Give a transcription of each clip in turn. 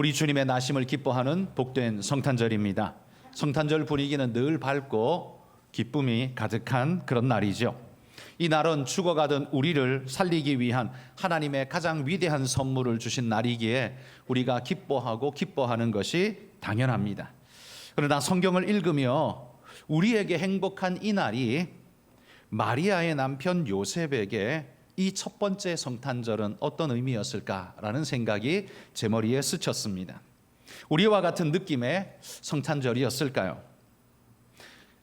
우리 주님의 나심을 기뻐하는 복된 성탄절입니다. 성탄절 분위기는 늘 밝고 기쁨이 가득한 그런 날이죠. 이 날은 죽어가던 우리를 살리기 위한 하나님의 가장 위대한 선물을 주신 날이기에 우리가 기뻐하고 기뻐하는 것이 당연합니다. 그러나 성경을 읽으며 우리에게 행복한 이 날이 마리아의 남편 요셉에게 이 첫 번째 성탄절은 어떤 의미였을까라는 생각이 제 머리에 스쳤습니다. 우리와 같은 느낌의 성탄절이었을까요?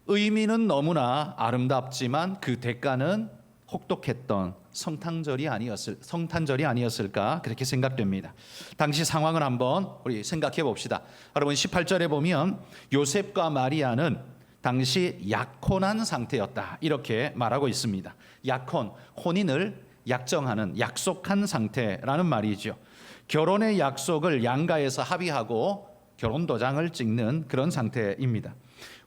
의미는 너무나 아름답지만 그 대가는 혹독했던 성탄절이 아니었을까 그렇게 생각됩니다. 당시 상황을 한번 우리 생각해 봅시다. 여러분 18절에 보면 요셉과 마리아는 당시 약혼한 상태였다 이렇게 말하고 있습니다. 약혼, 혼인을 약정하는 약속한 상태라는 말이죠. 결혼의 약속을 양가에서 합의하고 결혼 도장을 찍는 그런 상태입니다.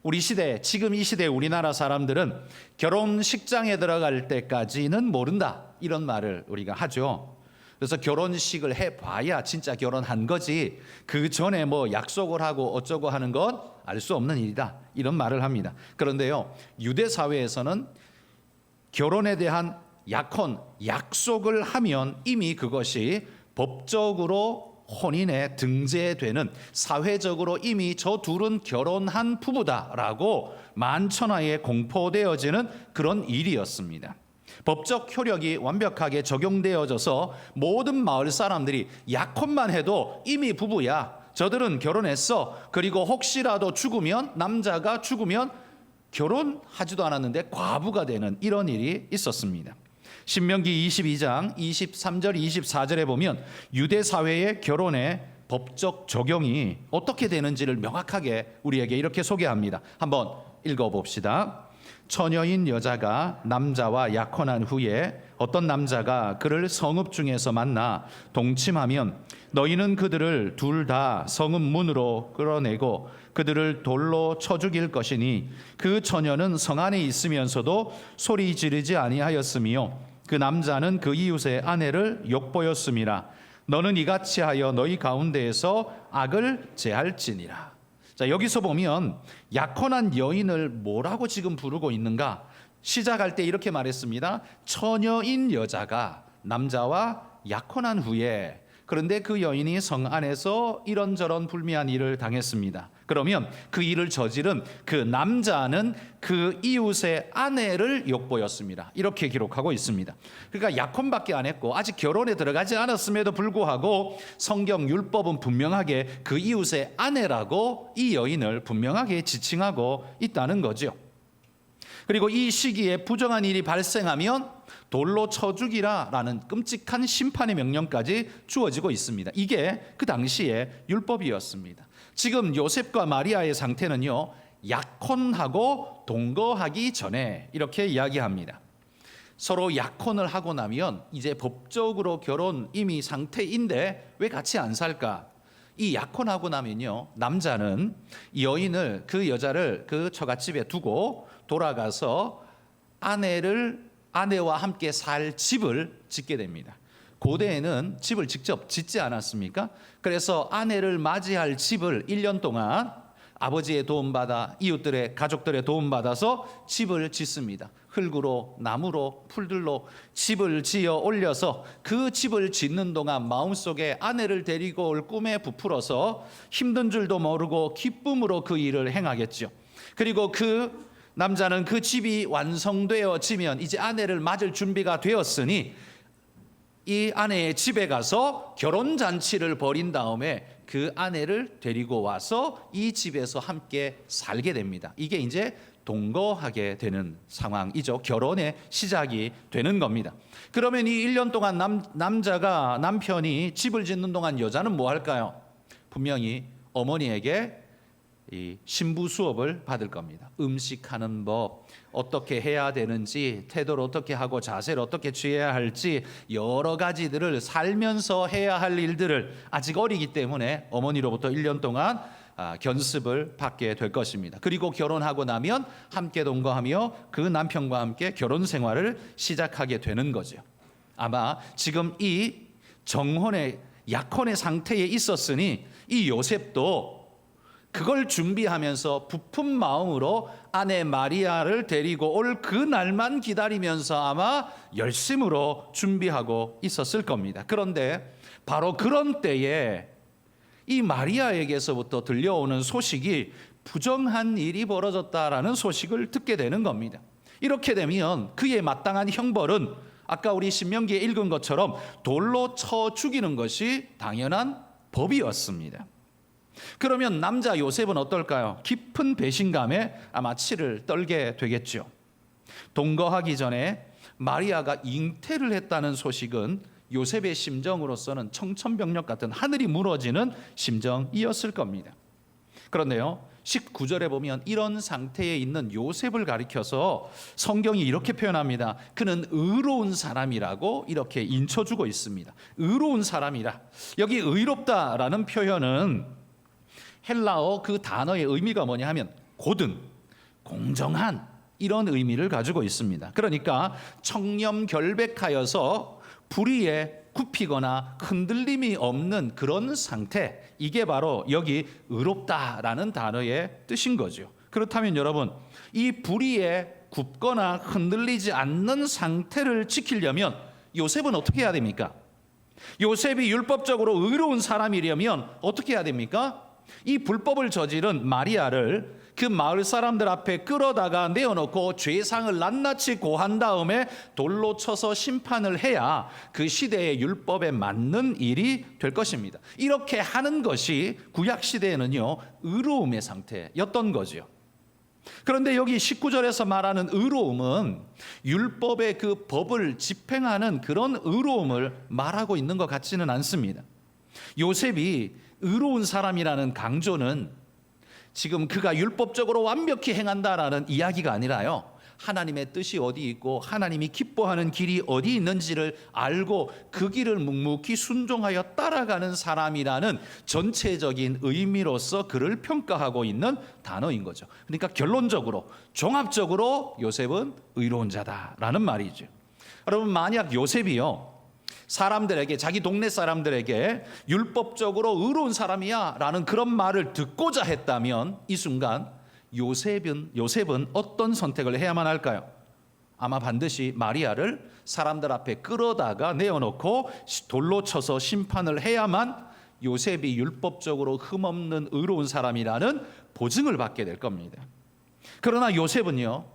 우리 시대, 지금 이 시대 우리나라 사람들은 결혼식장에 들어갈 때까지는 모른다 이런 말을 우리가 하죠. 그래서 결혼식을 해봐야 진짜 결혼한 거지 그 전에 뭐 약속을 하고 어쩌고 하는 건 알 수 없는 일이다 이런 말을 합니다. 그런데요, 유대 사회에서는 결혼에 대한 약혼, 약속을 하면 이미 그것이 법적으로 혼인에 등재되는, 사회적으로 이미 저 둘은 결혼한 부부다라고 만천하에 공포되어지는 그런 일이었습니다. 법적 효력이 완벽하게 적용되어져서 모든 마을 사람들이 약혼만 해도 이미 부부야, 저들은 결혼했어, 그리고 혹시라도 죽으면, 남자가 죽으면 결혼하지도 않았는데 과부가 되는 이런 일이 있었습니다. 신명기 22장 23절 24절에 보면 유대 사회의 결혼의 법적 적용이 어떻게 되는지를 명확하게 우리에게 이렇게 소개합니다. 한번 읽어봅시다. 처녀인 여자가 남자와 약혼한 후에 어떤 남자가 그를 성읍 중에서 만나 동침하면 너희는 그들을 둘 다 성읍 문으로 끌어내고 그들을 돌로 쳐 죽일 것이니 그 처녀는 성 안에 있으면서도 소리 지르지 아니하였으며 그 남자는 그 이웃의 아내를 욕보였음이라. 너는 이같이 하여 너희 가운데에서 악을 제할지니라. 자, 여기서 보면 약혼한 여인을 뭐라고 지금 부르고 있는가? 시작할 때 이렇게 말했습니다. 처녀인 여자가 남자와 약혼한 후에, 그런데 그 여인이 성 안에서 이런저런 불미한 일을 당했습니다. 그러면 그 일을 저지른 그 남자는 그 이웃의 아내를 욕보였습니다. 이렇게 기록하고 있습니다. 그러니까 약혼밖에 안 했고 아직 결혼에 들어가지 않았음에도 불구하고 성경 율법은 분명하게 그 이웃의 아내라고 이 여인을 분명하게 지칭하고 있다는 거죠. 그리고 이 시기에 부정한 일이 발생하면 돌로 쳐 죽이라라는 끔찍한 심판의 명령까지 주어지고 있습니다. 이게 그 당시의 율법이었습니다. 지금 요셉과 마리아의 상태는요, 약혼하고 동거하기 전에 이렇게 이야기합니다. 서로 약혼을 하고 나면 이제 법적으로 결혼 이미 상태인데 왜 같이 안 살까? 이 약혼하고 나면요, 남자는 여인을, 그 여자를 그 처갓집에 두고 돌아가서 아내와 함께 살 집을 짓게 됩니다. 고대에는 집을 직접 짓지 않았습니까? 그래서 아내를 맞이할 집을 1년 동안 아버지의 도움받아, 이웃들의, 가족들의 도움받아서 집을 짓습니다. 흙으로, 나무로, 풀들로 집을 지어 올려서 그 집을 짓는 동안 마음속에 아내를 데리고 올 꿈에 부풀어서 힘든 줄도 모르고 기쁨으로 그 일을 행하겠죠. 그리고 그 남자는 그 집이 완성되어지면 이제 아내를 맞을 준비가 되었으니 이 아내의 집에 가서 결혼잔치를 벌인 다음에 그 아내를 데리고 와서 이 집에서 함께 살게 됩니다. 이게 이제 동거하게 되는 상황이죠. 결혼의 시작이 되는 겁니다. 그러면 이 1년 동안 남편이 집을 짓는 동안 여자는 뭐 할까요? 분명히 어머니에게 이 신부 수업을 받을 겁니다. 음식하는 법, 어떻게 해야 되는지, 태도를 어떻게 하고 자세를 어떻게 취해야 할지, 여러 가지들을 살면서 해야 할 일들을 아직 어리기 때문에 어머니로부터 1년 동안 견습을 받게 될 것입니다. 그리고 결혼하고 나면 함께 동거하며 그 남편과 함께 결혼 생활을 시작하게 되는 거죠. 아마 지금 이 정혼의 약혼의 상태에 있었으니 이 요셉도 그걸 준비하면서 부푼 마음으로 아내 마리아를 데리고 올 그 날만 기다리면서 아마 열심으로 준비하고 있었을 겁니다. 그런데 바로 그런 때에 이 마리아에게서부터 들려오는 소식이 부정한 일이 벌어졌다라는 소식을 듣게 되는 겁니다. 이렇게 되면 그의 마땅한 형벌은 아까 우리 신명기에 읽은 것처럼 돌로 쳐 죽이는 것이 당연한 법이었습니다. 그러면 남자 요셉은 어떨까요? 깊은 배신감에 아마 치를 떨게 되겠죠. 동거하기 전에 마리아가 잉태를 했다는 소식은 요셉의 심정으로서는 청천벽력 같은 하늘이 무너지는 심정이었을 겁니다. 그런데요, 19절에 보면 이런 상태에 있는 요셉을 가리켜서 성경이 이렇게 표현합니다. 그는 의로운 사람이라고 이렇게 인쳐주고 있습니다. 의로운 사람이라. 여기 의롭다라는 표현은 헬라어 그 단어의 의미가 뭐냐 하면 고든, 공정한 이런 의미를 가지고 있습니다. 그러니까 청렴결백하여서 불의에 굽히거나 흔들림이 없는 그런 상태, 이게 바로 여기 의롭다라는 단어의 뜻인 거죠. 그렇다면 여러분, 이 불의에 굽거나 흔들리지 않는 상태를 지키려면 요셉은 어떻게 해야 됩니까? 요셉이 율법적으로 의로운 사람이려면 어떻게 해야 됩니까? 이 불법을 저지른 마리아를 그 마을 사람들 앞에 끌어다가 내어놓고 죄상을 낱낱이 고한 다음에 돌로 쳐서 심판을 해야 그 시대의 율법에 맞는 일이 될 것입니다. 이렇게 하는 것이 구약 시대에는요, 의로움의 상태였던 거죠. 그런데 여기 19절에서 말하는 의로움은 율법의 그 법을 집행하는 그런 의로움을 말하고 있는 것 같지는 않습니다. 요셉이 의로운 사람이라는 강조는 지금 그가 율법적으로 완벽히 행한다라는 이야기가 아니라요, 하나님의 뜻이 어디 있고 하나님이 기뻐하는 길이 어디 있는지를 알고 그 길을 묵묵히 순종하여 따라가는 사람이라는 전체적인 의미로서 그를 평가하고 있는 단어인 거죠. 그러니까 결론적으로 종합적으로 요셉은 의로운 자다라는 말이죠. 여러분, 만약 요셉이요, 사람들에게, 자기 동네 사람들에게 율법적으로 의로운 사람이야 라는 그런 말을 듣고자 했다면 이 순간 요셉은 어떤 선택을 해야만 할까요? 아마 반드시 마리아를 사람들 앞에 끌어다가 내어놓고 돌로 쳐서 심판을 해야만 요셉이 율법적으로 흠없는 의로운 사람이라는 보증을 받게 될 겁니다. 그러나 요셉은요,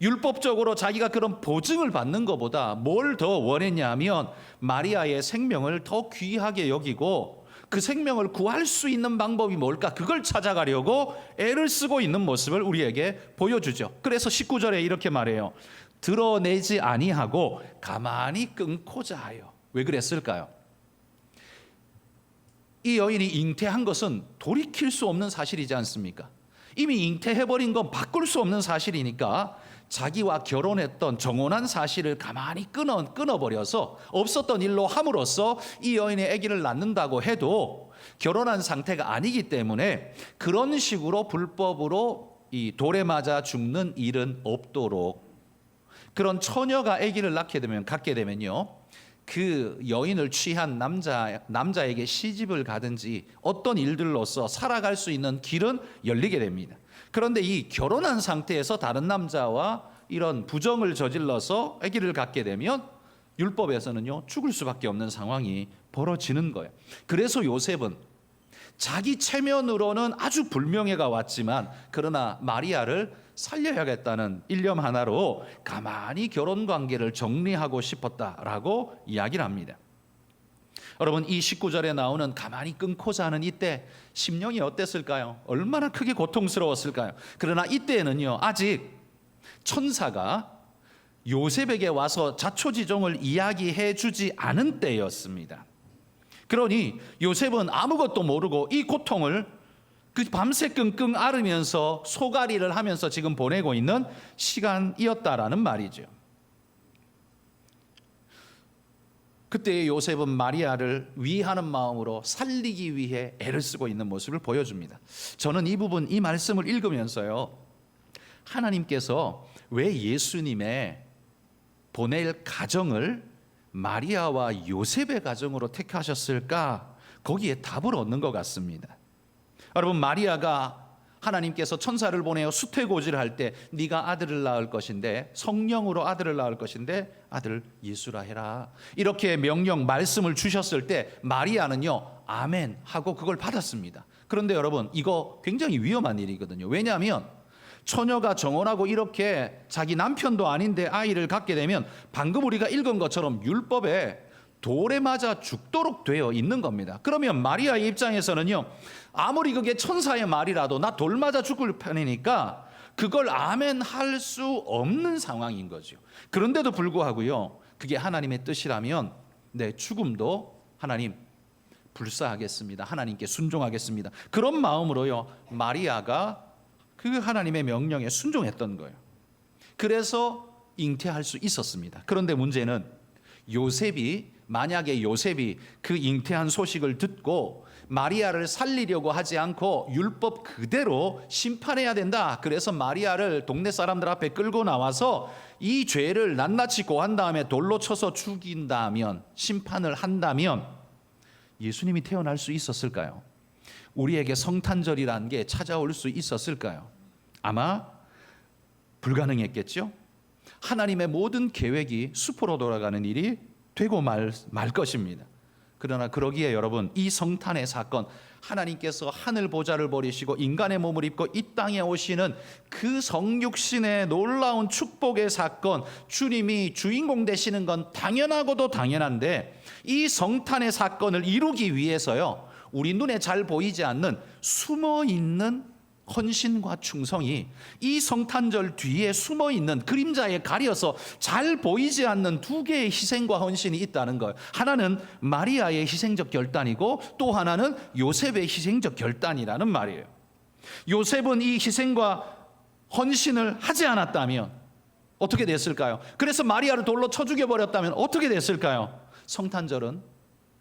율법적으로 자기가 그런 보증을 받는 것보다 뭘 더 원했냐 하면 마리아의 생명을 더 귀하게 여기고 그 생명을 구할 수 있는 방법이 뭘까, 그걸 찾아가려고 애를 쓰고 있는 모습을 우리에게 보여주죠. 그래서 19절에 이렇게 말해요. 드러내지 아니하고 가만히 끊고자 하여. 왜 그랬을까요? 이 여인이 잉태한 것은 돌이킬 수 없는 사실이지 않습니까? 이미 잉태해버린 건 바꿀 수 없는 사실이니까 자기와 결혼했던 정혼한 사실을 가만히 끊어버려서 없었던 일로 함으로써 이 여인의 아기를 낳는다고 해도 결혼한 상태가 아니기 때문에 그런 식으로 불법으로 이 돌에 맞아 죽는 일은 없도록, 그런 처녀가 아기를 갖게 되면요, 그 여인을 취한 남자에게 시집을 가든지 어떤 일들로서 살아갈 수 있는 길은 열리게 됩니다. 그런데 이 결혼한 상태에서 다른 남자와 이런 부정을 저질러서 아기를 갖게 되면 율법에서는요, 죽을 수밖에 없는 상황이 벌어지는 거예요. 그래서 요셉은 자기 체면으로는 아주 불명예가 왔지만 그러나 마리아를 살려야겠다는 일념 하나로 가만히 결혼 관계를 정리하고 싶었다라고 이야기를 합니다. 여러분, 이 19절에 나오는 가만히 끊고자 하는 이때 심령이 어땠을까요? 얼마나 크게 고통스러웠을까요? 그러나 이때에는요, 아직 천사가 요셉에게 와서 자초지종을 이야기해 주지 않은 때였습니다. 그러니 요셉은 아무것도 모르고 이 고통을 그 밤새 끙끙 앓으면서 소가리를 하면서 지금 보내고 있는 시간이었다라는 말이죠. 그때 요셉은 마리아를 위하는 마음으로 살리기 위해 애를 쓰고 있는 모습을 보여줍니다. 저는 이 부분, 이 말씀을 읽으면서요, 하나님께서 왜 예수님의 보낼 가정을 마리아와 요셉의 가정으로 택하셨을까? 거기에 답을 얻는 것 같습니다. 여러분, 마리아가 하나님께서 천사를 보내어 수태고지를 할 때 네가 아들을 낳을 것인데, 성령으로 아들을 낳을 것인데 아들 예수라 해라, 이렇게 명령 말씀을 주셨을 때 마리아는요 아멘 하고 그걸 받았습니다. 그런데 여러분, 이거 굉장히 위험한 일이거든요. 왜냐하면 처녀가 정혼하고 이렇게 자기 남편도 아닌데 아이를 갖게 되면 방금 우리가 읽은 것처럼 율법에 돌에 맞아 죽도록 되어 있는 겁니다. 그러면 마리아의 입장에서는요, 아무리 그게 천사의 말이라도 나 돌 맞아 죽을 편이니까 그걸 아멘 할 수 없는 상황인 거죠. 그런데도 불구하고요, 그게 하나님의 뜻이라면 내 죽음도 하나님 불사하겠습니다, 하나님께 순종하겠습니다, 그런 마음으로요 마리아가 그 하나님의 명령에 순종했던 거예요. 그래서 잉태할 수 있었습니다. 그런데 문제는 만약에 요셉이 그 잉태한 소식을 듣고 마리아를 살리려고 하지 않고 율법 그대로 심판해야 된다, 그래서 마리아를 동네 사람들 앞에 끌고 나와서 이 죄를 낱낱이 고한 다음에 돌로 쳐서 죽인다면, 심판을 한다면 예수님이 태어날 수 있었을까요? 우리에게 성탄절이라는 게 찾아올 수 있었을까요? 아마 불가능했겠죠. 하나님의 모든 계획이 수포로 돌아가는 일이 되고 말 것입니다. 그러나 그러기에 여러분, 이 성탄의 사건, 하나님께서 하늘 보좌를 버리시고 인간의 몸을 입고 이 땅에 오시는 그 성육신의 놀라운 축복의 사건, 주님이 주인공 되시는 건 당연하고도 당연한데, 이 성탄의 사건을 이루기 위해서요, 우리 눈에 잘 보이지 않는 숨어있는 헌신과 충성이 이 성탄절 뒤에 숨어있는 그림자에 가려서 잘 보이지 않는 두 개의 희생과 헌신이 있다는 거예요. 하나는 마리아의 희생적 결단이고 또 하나는 요셉의 희생적 결단이라는 말이에요. 요셉은 이 희생과 헌신을 하지 않았다면 어떻게 됐을까요? 그래서 마리아를 돌로 쳐 죽여버렸다면 어떻게 됐을까요? 성탄절은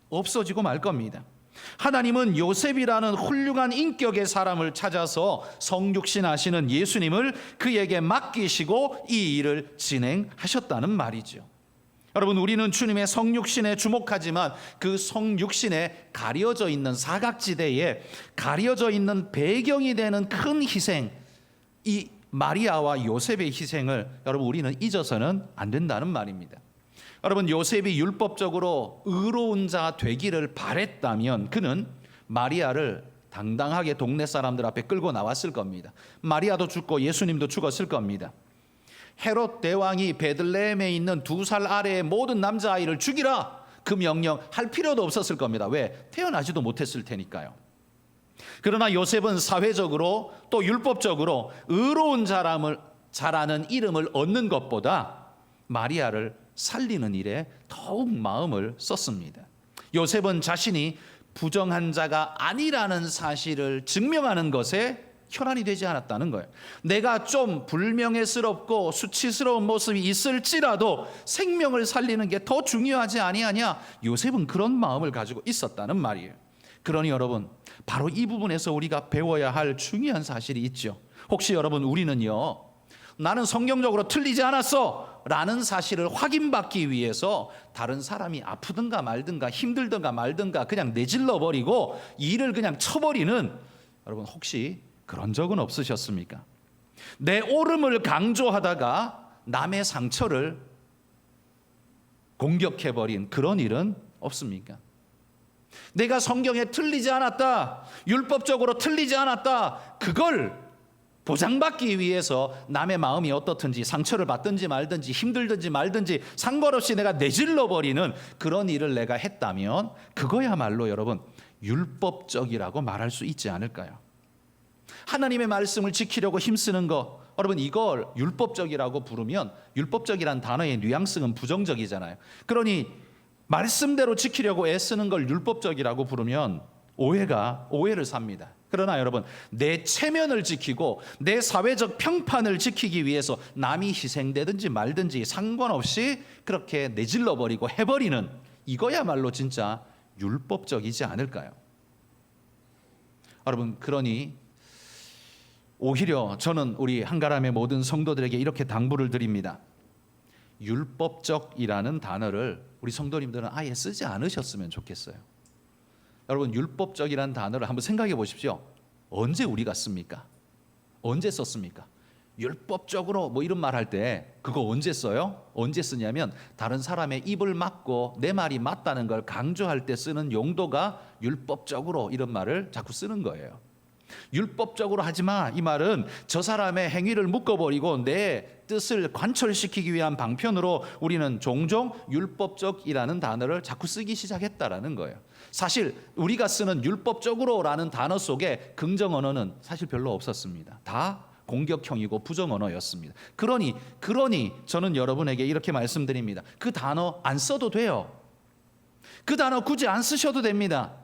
없어지고 말 겁니다. 하나님은 요셉이라는 훌륭한 인격의 사람을 찾아서 성육신하시는 예수님을 그에게 맡기시고 이 일을 진행하셨다는 말이죠. 여러분, 우리는 주님의 성육신에 주목하지만 그 성육신에 가려져 있는 사각지대에 가려져 있는 배경이 되는 큰 희생, 이 마리아와 요셉의 희생을 여러분 우리는 잊어서는 안 된다는 말입니다. 여러분, 요셉이 율법적으로 의로운 자 되기를 바랬다면 그는 마리아를 당당하게 동네 사람들 앞에 끌고 나왔을 겁니다. 마리아도 죽고 예수님도 죽었을 겁니다. 헤롯 대왕이 베들레헴에 있는 2살 아래의 모든 남자아이를 죽이라, 그 명령 할 필요도 없었을 겁니다. 왜? 태어나지도 못했을 테니까요. 그러나 요셉은 사회적으로 또 율법적으로 의로운 자라는 이름을 얻는 것보다 마리아를 살리는 일에 더욱 마음을 썼습니다. 요셉은 자신이 부정한 자가 아니라는 사실을 증명하는 것에 혈안이 되지 않았다는 거예요. 내가 좀 불명예스럽고 수치스러운 모습이 있을지라도 생명을 살리는 게 더 중요하지 아니하냐, 요셉은 그런 마음을 가지고 있었다는 말이에요. 그러니 여러분, 바로 이 부분에서 우리가 배워야 할 중요한 사실이 있죠. 혹시 여러분, 우리는요, 나는 성경적으로 틀리지 않았어 라는 사실을 확인받기 위해서 다른 사람이 아프든가 말든가 힘들든가 말든가 그냥 내질러 버리고 일을 그냥 쳐버리는, 여러분 혹시 그런 적은 없으셨습니까? 내 옳음을 강조하다가 남의 상처를 공격해버린 그런 일은 없습니까? 내가 성경에 틀리지 않았다, 율법적으로 틀리지 않았다, 그걸 보장받기 위해서 남의 마음이 어떻든지 상처를 받든지 말든지 힘들든지 말든지 상관없이 내가 내질러 버리는 그런 일을 내가 했다면 그거야말로 여러분 율법적이라고 말할 수 있지 않을까요? 하나님의 말씀을 지키려고 힘쓰는 거, 여러분 이걸 율법적이라고 부르면, 율법적이란 단어의 뉘앙스는 부정적이잖아요. 그러니 말씀대로 지키려고 애쓰는 걸 율법적이라고 부르면 오해를 삽니다. 그러나 여러분, 내 체면을 지키고 내 사회적 평판을 지키기 위해서 남이 희생되든지 말든지 상관없이 그렇게 내질러 버리고 해버리는, 이거야말로 진짜 율법적이지 않을까요? 여러분, 그러니 오히려 저는 우리 한가람의 모든 성도들에게 이렇게 당부를 드립니다. 율법적이라는 단어를 우리 성도님들은 아예 쓰지 않으셨으면 좋겠어요. 여러분, 율법적이라는 단어를 한번 생각해 보십시오. 언제 우리가 씁니까? 언제 썼습니까? 율법적으로 뭐 이런 말 할 때 그거 언제 써요? 언제 쓰냐면 다른 사람의 입을 막고 내 말이 맞다는 걸 강조할 때 쓰는 용도가 율법적으로 이런 말을 자꾸 쓰는 거예요. 율법적으로 하지 마, 이 말은 저 사람의 행위를 묶어버리고 내 뜻을 관철시키기 위한 방편으로 우리는 종종 율법적이라는 단어를 자꾸 쓰기 시작했다라는 거예요. 사실 우리가 쓰는 율법적으로라는 단어 속에 긍정 언어는 사실 별로 없었습니다. 다 공격형이고 부정 언어였습니다. 그러니 저는 여러분에게 이렇게 말씀드립니다. 그 단어 안 써도 돼요. 그 단어 굳이 안 쓰셔도 됩니다.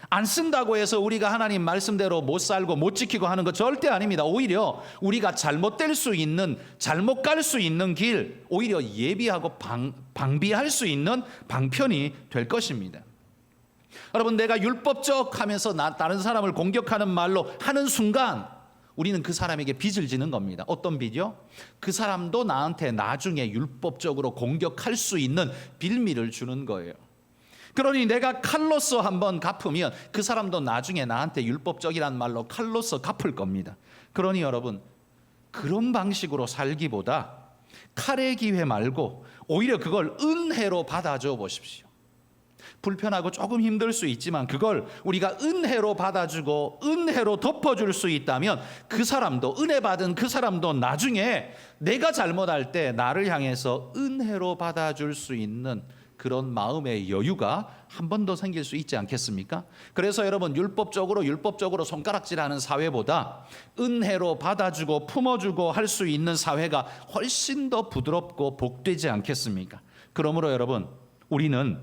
안 쓴다고 해서 우리가 하나님 말씀대로 못 살고 못 지키고 하는 거 절대 아닙니다. 오히려 우리가 잘못될 수 있는, 잘못 갈 수 있는 길, 오히려 예비하고 방비할 수 있는 방편이 될 것입니다. 여러분, 내가 율법적 하면서 다른 사람을 공격하는 말로 하는 순간 우리는 그 사람에게 빚을 지는 겁니다. 어떤 빚이요? 그 사람도 나한테 나중에 율법적으로 공격할 수 있는 빌미를 주는 거예요. 그러니 내가 칼로서 한번 갚으면 그 사람도 나중에 나한테 율법적이란 말로 칼로서 갚을 겁니다. 그러니 여러분, 그런 방식으로 살기보다 칼의 기회 말고 오히려 그걸 은혜로 받아줘 보십시오. 불편하고 조금 힘들 수 있지만 그걸 우리가 은혜로 받아주고 은혜로 덮어줄 수 있다면 그 사람도, 은혜 받은 그 사람도 나중에 내가 잘못할 때 나를 향해서 은혜로 받아줄 수 있는 그런 마음의 여유가 한 번 더 생길 수 있지 않겠습니까? 그래서 여러분, 율법적으로 손가락질하는 사회보다 은혜로 받아주고 품어주고 할 수 있는 사회가 훨씬 더 부드럽고 복되지 않겠습니까? 그러므로 여러분, 우리는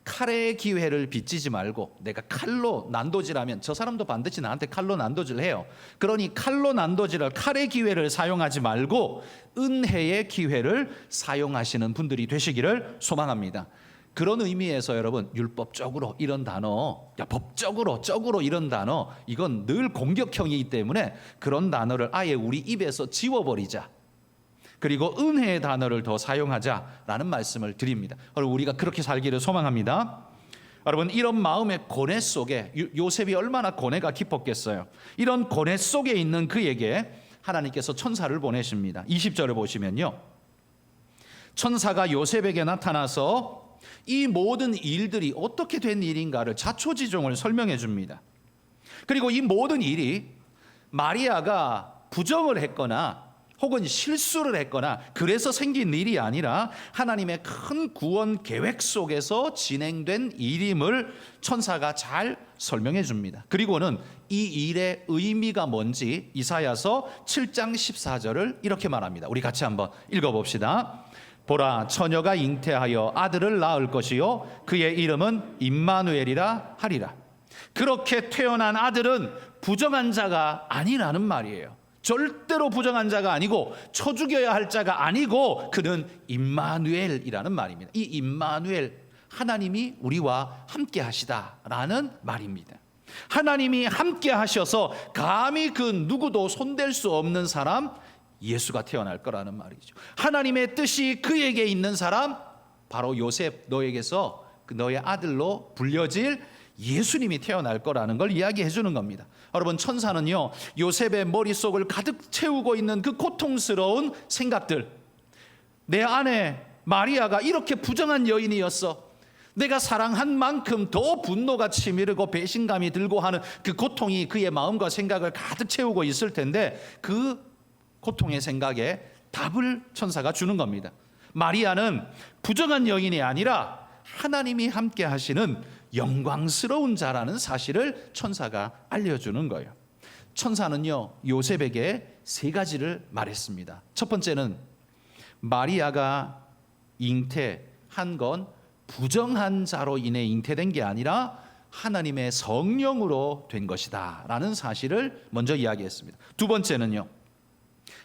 칼의 기회를 빚지지 말고 내가 칼로 난도질하면 저 사람도 반드시 나한테 칼로 난도질해요. 그러니 칼로 난도질할 칼의 기회를 사용하지 말고 은혜의 기회를 사용하시는 분들이 되시기를 소망합니다. 그런 의미에서 여러분, 율법적으로 이런 단어, 법적으로 이런 단어, 이건 늘 공격형이기 때문에 그런 단어를 아예 우리 입에서 지워버리자. 그리고 은혜의 단어를 더 사용하자라는 말씀을 드립니다. 우리가 그렇게 살기를 소망합니다. 여러분, 이런 마음의 고뇌 속에 요셉이 얼마나 고뇌가 깊었겠어요. 이런 고뇌 속에 있는 그에게 하나님께서 천사를 보내십니다. 20절을 보시면요, 천사가 요셉에게 나타나서 이 모든 일들이 어떻게 된 일인가를 자초지종을 설명해 줍니다. 그리고 이 모든 일이 마리아가 부정을 했거나 혹은 실수를 했거나 그래서 생긴 일이 아니라 하나님의 큰 구원 계획 속에서 진행된 일임을 천사가 잘 설명해 줍니다. 그리고는 이 일의 의미가 뭔지 이사야서 7장 14절을 이렇게 말합니다. 우리 같이 한번 읽어봅시다. 보라, 처녀가 잉태하여 아들을 낳을 것이요 그의 이름은 임마누엘이라 하리라. 그렇게 태어난 아들은 부정한 자가 아니라는 말이에요. 절대로 부정한 자가 아니고 쳐 죽여야 할 자가 아니고 그는 임마누엘이라는 말입니다. 이 임마누엘, 하나님이 우리와 함께 하시다라는 말입니다. 하나님이 함께 하셔서 감히 그 누구도 손댈 수 없는 사람, 예수가 태어날 거라는 말이죠. 하나님의 뜻이 그에게 있는 사람, 바로 요셉, 너에게서 너의 아들로 불려질 예수님이 태어날 거라는 걸 이야기해 주는 겁니다. 여러분, 천사는요, 요셉의 머릿속을 가득 채우고 있는 그 고통스러운 생각들, 내 아내 마리아가 이렇게 부정한 여인이었어, 내가 사랑한 만큼 더 분노가 치밀고 배신감이 들고 하는 그 고통이 그의 마음과 생각을 가득 채우고 있을 텐데 그 고통의 생각에 답을 천사가 주는 겁니다. 마리아는 부정한 여인이 아니라 하나님이 함께 하시는 영광스러운 자라는 사실을 천사가 알려주는 거예요. 천사는요, 요셉에게 세 가지를 말했습니다. 첫 번째는 마리아가 잉태한 건 부정한 자로 인해 잉태된 게 아니라 하나님의 성령으로 된 것이다 라는 사실을 먼저 이야기했습니다. 두 번째는요,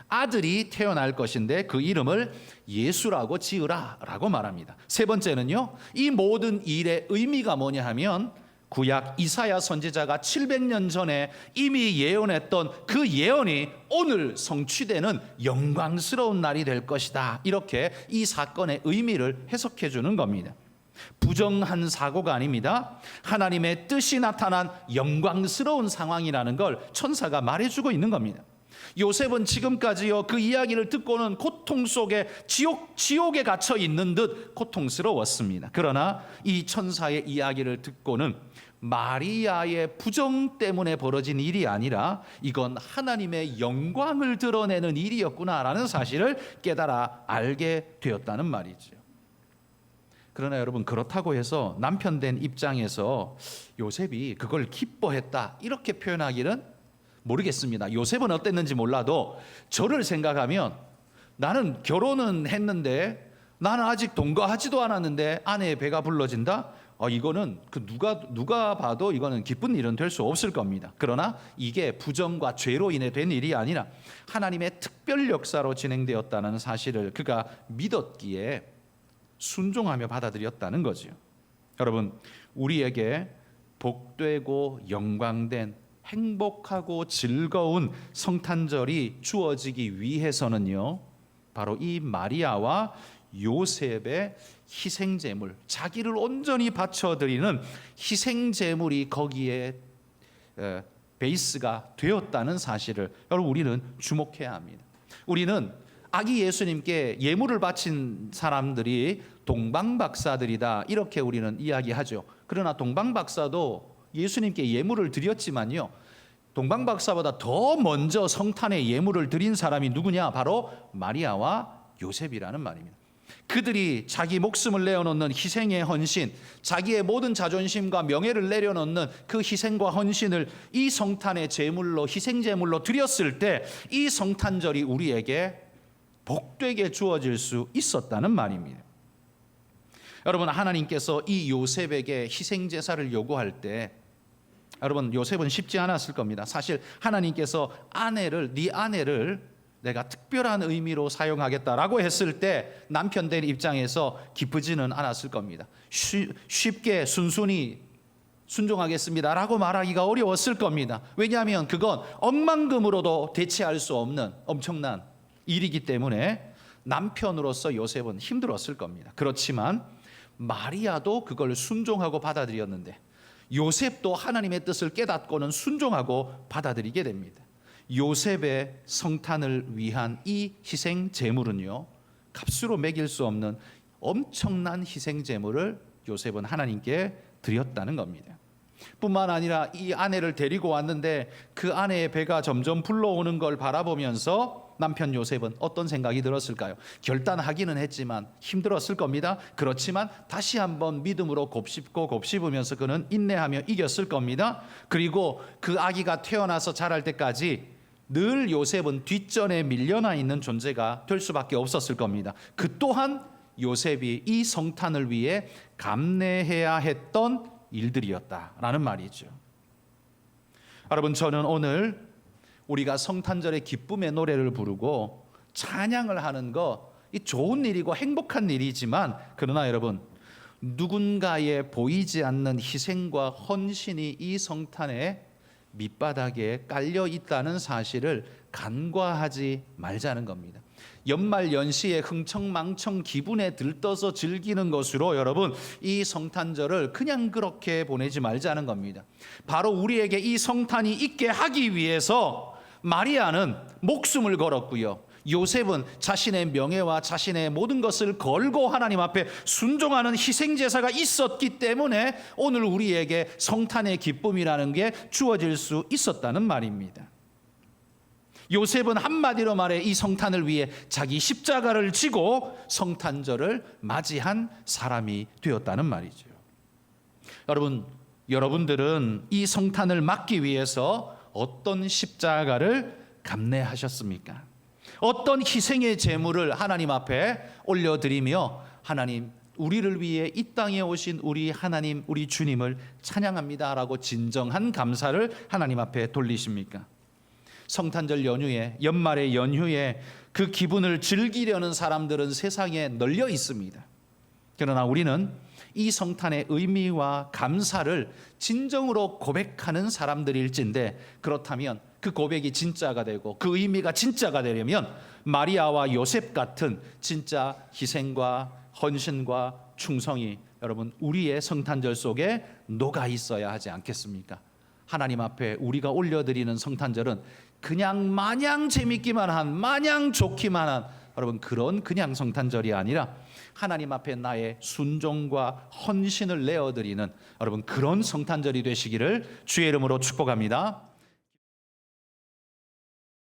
아들이 태어날 것인데 그 이름을 예수라고 지으라 라고 말합니다. 세 번째는요, 이 모든 일의 의미가 뭐냐 하면 구약 이사야 선지자가 700년 전에 이미 예언했던 그 예언이 오늘 성취되는 영광스러운 날이 될 것이다. 이렇게 이 사건의 의미를 해석해 주는 겁니다. 부정한 사고가 아닙니다. 하나님의 뜻이 나타난 영광스러운 상황이라는 걸 천사가 말해주고 있는 겁니다. 요셉은 지금까지요 그 이야기를 듣고는 고통 속에 지옥에 갇혀 있는 듯 고통스러웠습니다. 그러나 이 천사의 이야기를 듣고는 마리아의 부정 때문에 벌어진 일이 아니라 이건 하나님의 영광을 드러내는 일이었구나라는 사실을 깨달아 알게 되었다는 말이죠. 그러나 여러분, 그렇다고 해서 남편 된 입장에서 요셉이 그걸 기뻐했다 이렇게 표현하기는 모르겠습니다. 요셉은 어땠는지 몰라도 저를 생각하면 나는 결혼은 했는데 나는 아직 동거하지도 않았는데 아내의 배가 불러진다? 이거는 누가 봐도 이거는 기쁜 일은 될 수 없을 겁니다. 그러나 이게 부정과 죄로 인해 된 일이 아니라 하나님의 특별 역사로 진행되었다는 사실을 그가 믿었기에 순종하며 받아들였다는 거죠. 여러분, 우리에게 복되고 영광된 행복하고 즐거운 성탄절이 주어지기 위해서는요, 바로 이 마리아와 요셉의 희생제물, 자기를 온전히 바쳐드리는 희생제물이 거기에 베이스가 되었다는 사실을 여러분, 우리는 주목해야 합니다. 우리는 아기 예수님께 예물을 바친 사람들이 동방박사들이다 이렇게 우리는 이야기하죠. 그러나 동방박사도 예수님께 예물을 드렸지만요, 동방박사보다 더 먼저 성탄에 예물을 드린 사람이 누구냐? 바로 마리아와 요셉이라는 말입니다. 그들이 자기 목숨을 내어놓는 희생의 헌신, 자기의 모든 자존심과 명예를 내려놓는 그 희생과 헌신을 이 성탄의 제물로, 희생제물로 드렸을 때 이 성탄절이 우리에게 복되게 주어질 수 있었다는 말입니다. 여러분, 하나님께서 이 요셉에게 희생제사를 요구할 때 여러분, 요셉은 쉽지 않았을 겁니다. 사실 하나님께서 네 아내를 내가 특별한 의미로 사용하겠다라고 했을 때 남편 된 입장에서 기쁘지는 않았을 겁니다. 쉽게 순순히 순종하겠습니다라고 말하기가 어려웠을 겁니다. 왜냐하면 그건 억만금으로도 대체할 수 없는 엄청난 일이기 때문에 남편으로서 요셉은 힘들었을 겁니다. 그렇지만 마리아도 그걸 순종하고 받아들였는데 요셉도 하나님의 뜻을 깨닫고는 순종하고 받아들이게 됩니다. 요셉의 성탄을 위한 이 희생 제물은요, 값으로 매길 수 없는 엄청난 희생 제물을 요셉은 하나님께 드렸다는 겁니다. 뿐만 아니라 이 아내를 데리고 왔는데 그 아내의 배가 점점 불러오는 걸 바라보면서 남편 요셉은 어떤 생각이 들었을까요? 결단하기는 했지만 힘들었을 겁니다. 그렇지만 다시 한번 믿음으로 곱씹으면서 그는 인내하며 이겼을 겁니다. 그리고 그 아기가 태어나서 자랄 때까지 늘 요셉은 뒷전에 밀려나 있는 존재가 될 수밖에 없었을 겁니다. 그 또한 요셉이 이 성탄을 위해 감내해야 했던 일들이었다라는 말이죠. 여러분, 저는 오늘 우리가 성탄절의 기쁨의 노래를 부르고 찬양을 하는 거, 이 좋은 일이고 행복한 일이지만, 그러나 여러분, 누군가의 보이지 않는 희생과 헌신이 이 성탄의 밑바닥에 깔려 있다는 사실을 간과하지 말자는 겁니다. 연말 연시에 흥청망청 기분에 들떠서 즐기는 것으로 여러분, 이 성탄절을 그냥 그렇게 보내지 말자는 겁니다. 바로 우리에게 이 성탄이 있게 하기 위해서 마리아는 목숨을 걸었고요, 요셉은 자신의 명예와 자신의 모든 것을 걸고 하나님 앞에 순종하는 희생제사가 있었기 때문에 오늘 우리에게 성탄의 기쁨이라는 게 주어질 수 있었다는 말입니다. 요셉은 한마디로 말해 이 성탄을 위해 자기 십자가를 지고 성탄절을 맞이한 사람이 되었다는 말이죠. 여러분들은 이 성탄을 맞기 위해서 어떤 십자가를 감내하셨습니까? 어떤 희생의 제물을 하나님 앞에 올려드리며 하나님, 우리를 위해 이 땅에 오신 우리 하나님, 우리 주님을 찬양합니다라고 진정한 감사를 하나님 앞에 돌리십니까? 성탄절 연휴에, 연말의 연휴에 그 기분을 즐기려는 사람들은 세상에 널려 있습니다. 그러나 우리는 이 성탄의 의미와 감사를 진정으로 고백하는 사람들일진데, 그렇다면 그 고백이 진짜가 되고 그 의미가 진짜가 되려면 마리아와 요셉 같은 진짜 희생과 헌신과 충성이 여러분 우리의 성탄절 속에 녹아 있어야 하지 않겠습니까? 하나님 앞에 우리가 올려드리는 성탄절은 그냥 마냥 재밌기만 한, 마냥 좋기만 한 여러분 그런 그냥 성탄절이 아니라 하나님 앞에 나의 순종과 헌신을 내어드리는 여러분 그런 성탄절이 되시기를 주의 이름으로 축복합니다.